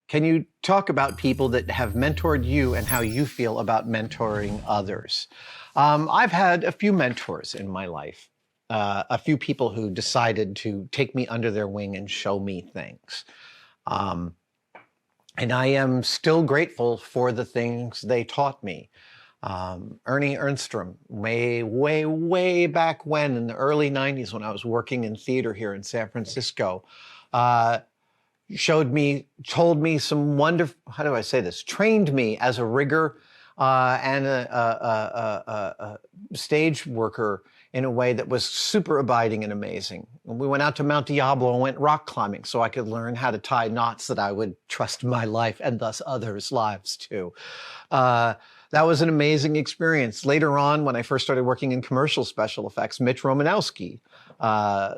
Can you talk about people that have mentored you and how you feel about mentoring others? I've had a few mentors in my life, a few people who decided to take me under their wing and show me things. Um, and I am still grateful for the things they taught me. Ernie Ernstrom, way back when, in the early 90s, when I was working in theater here in San Francisco, told me some wonderful, how do I say this, trained me as a rigger and a stage worker in a way that was super abiding and amazing. We went out to Mount Diablo and went rock climbing so I could learn how to tie knots that I would trust my life and thus others' lives to. That was an amazing experience. Later on, when I first started working in commercial special effects, Mitch Romanowski,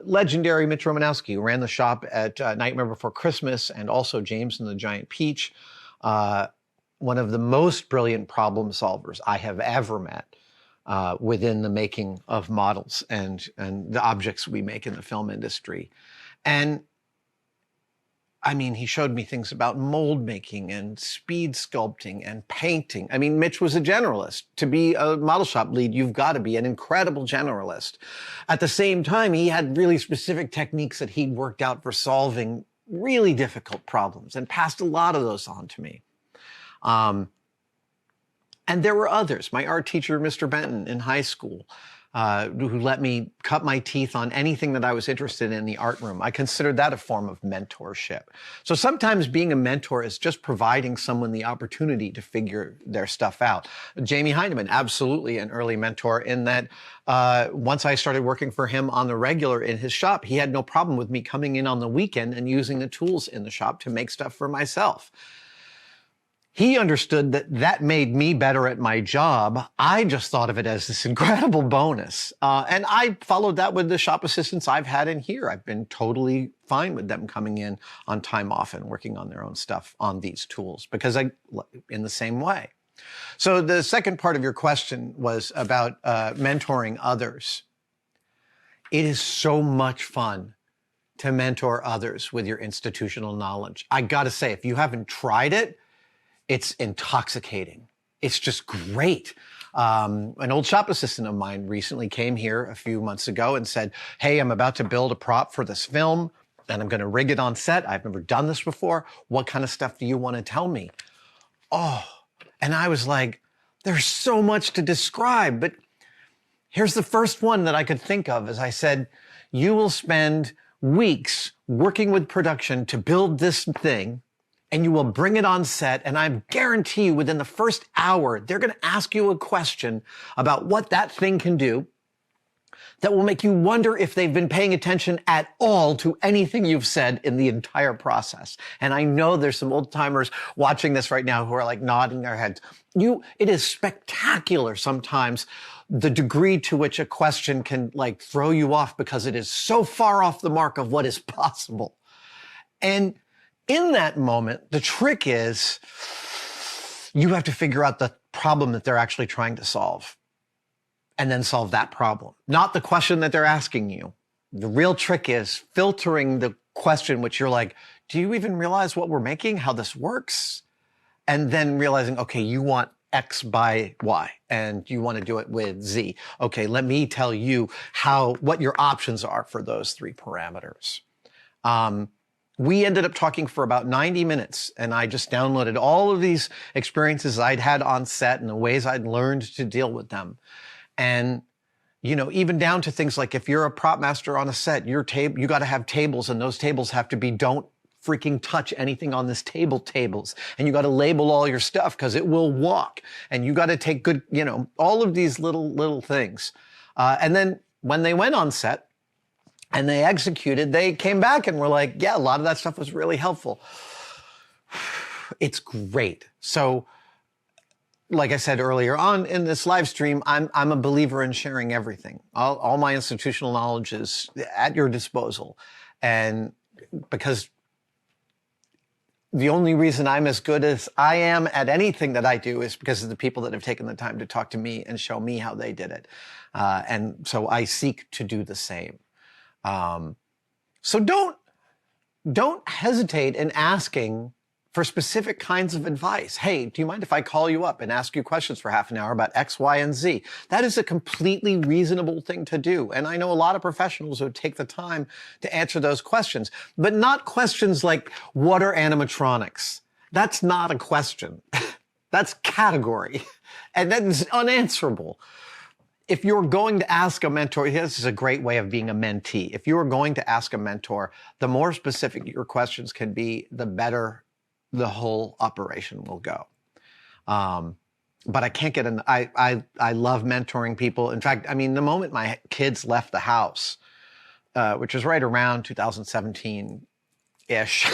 legendary Mitch Romanowski, who ran the shop at Nightmare Before Christmas and also James and the Giant Peach, one of the most brilliant problem solvers I have ever met within the making of models and the objects we make in the film industry. And I mean, he showed me things about mold making and speed sculpting and painting. I mean, Mitch was a generalist. To be a model shop lead, you've got to be an incredible generalist. At the same time, he had really specific techniques that he'd worked out for solving really difficult problems and passed a lot of those on to me. And there were others. My art teacher, Mr. Benton, in high school, who let me cut my teeth on anything that I was interested in the art room. I considered that a form of mentorship. So sometimes being a mentor is just providing someone the opportunity to figure their stuff out. Jamie Heineman, absolutely an early mentor in that once I started working for him on the regular in his shop, he had no problem with me coming in on the weekend and using the tools in the shop to make stuff for myself. He understood that that made me better at my job. I just thought of it as this incredible bonus. And I followed that with the shop assistants I've had in here. I've been totally fine with them coming in on time off and working on their own stuff on these tools because in the same way. So the second part of your question was about mentoring others. It is so much fun to mentor others with your institutional knowledge. I gotta say, if you haven't tried it, it's intoxicating. It's just great. An old shop assistant of mine recently came here a few months ago and said, hey, I'm about to build a prop for this film and I'm going to rig it on set. I've never done this before. What kind of stuff do you want to tell me? Oh, and I was like, there's so much to describe, but here's the first one that I could think of as I said, you will spend weeks working with production to build this thing, and you will bring it on set, and I guarantee you within the first hour, they're going to ask you a question about what that thing can do that will make you wonder if they've been paying attention at all to anything you've said in the entire process. And I know there's some old timers watching this right now who are like nodding their heads. It is spectacular sometimes the degree to which a question can like throw you off because it is so far off the mark of what is possible. And in that moment, the trick is you have to figure out the problem that they're actually trying to solve and then solve that problem, not the question that they're asking you. The real trick is filtering the question, which you're like, do you even realize what we're making, how this works? And then realizing, okay, you want X by Y and you want to do it with Z. Okay, let me tell you what your options are for those three parameters. We ended up talking for about 90 minutes and I just downloaded all of these experiences I'd had on set and the ways I'd learned to deal with them. And, you know, even down to things like if you're a prop master on a set, you got to have tables and those tables have to be don't freaking touch anything on this tables. And you got to label all your stuff because it will walk. And you got to take good, you know, all of these little things. And then when they went on set, and they executed, they came back and were like, yeah, a lot of that stuff was really helpful. It's great. So, like I said earlier on in this live stream, I'm a believer in sharing everything. All my institutional knowledge is at your disposal. And because the only reason I'm as good as I am at anything that I do is because of the people that have taken the time to talk to me and show me how they did it. And so I seek to do the same. So don't hesitate in asking for specific kinds of advice. Hey, do you mind if I call you up and ask you questions for half an hour about X, Y, and Z? That is a completely reasonable thing to do. And I know a lot of professionals who take the time to answer those questions, but not questions like, what are animatronics? That's not a question. That's category. And that is unanswerable. If you're going to ask a mentor, this is a great way of being a mentee. If you are going to ask a mentor, the more specific your questions can be, the better the whole operation will go. But I can't get an, I love mentoring people. In fact, I mean, the moment my kids left the house, which was right around 2017-ish,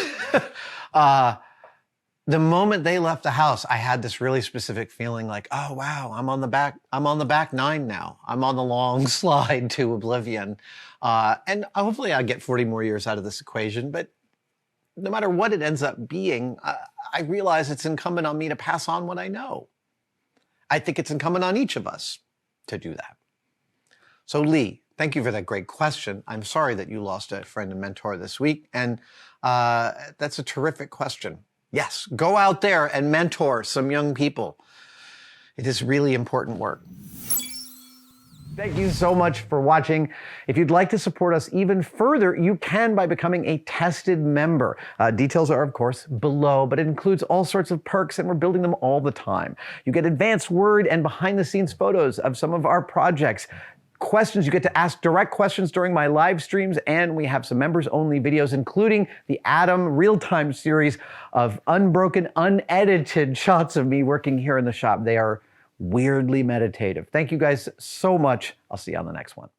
the moment they left the house, I had this really specific feeling like, oh, wow, I'm on the back nine now. I'm on the long slide to oblivion. And hopefully I'll get 40 more years out of this equation, but no matter what it ends up being, I realize it's incumbent on me to pass on what I know. I think it's incumbent on each of us to do that. So Lee, thank you for that great question. I'm sorry that you lost a friend and mentor this week. And that's a terrific question. Yes, go out there and mentor some young people. It is really important work. Thank you so much for watching. If you'd like to support us even further, you can by becoming a tested member. Details are, of course, below, but it includes all sorts of perks, and we're building them all the time. You get advanced word and behind-the-scenes photos of some of our projects. Questions, you get to ask direct questions during my live streams, and we have some members-only videos, including the Adam real-time series of unbroken, unedited shots of me working here in the shop. They are weirdly meditative. Thank you guys so much. I'll see you on the next one.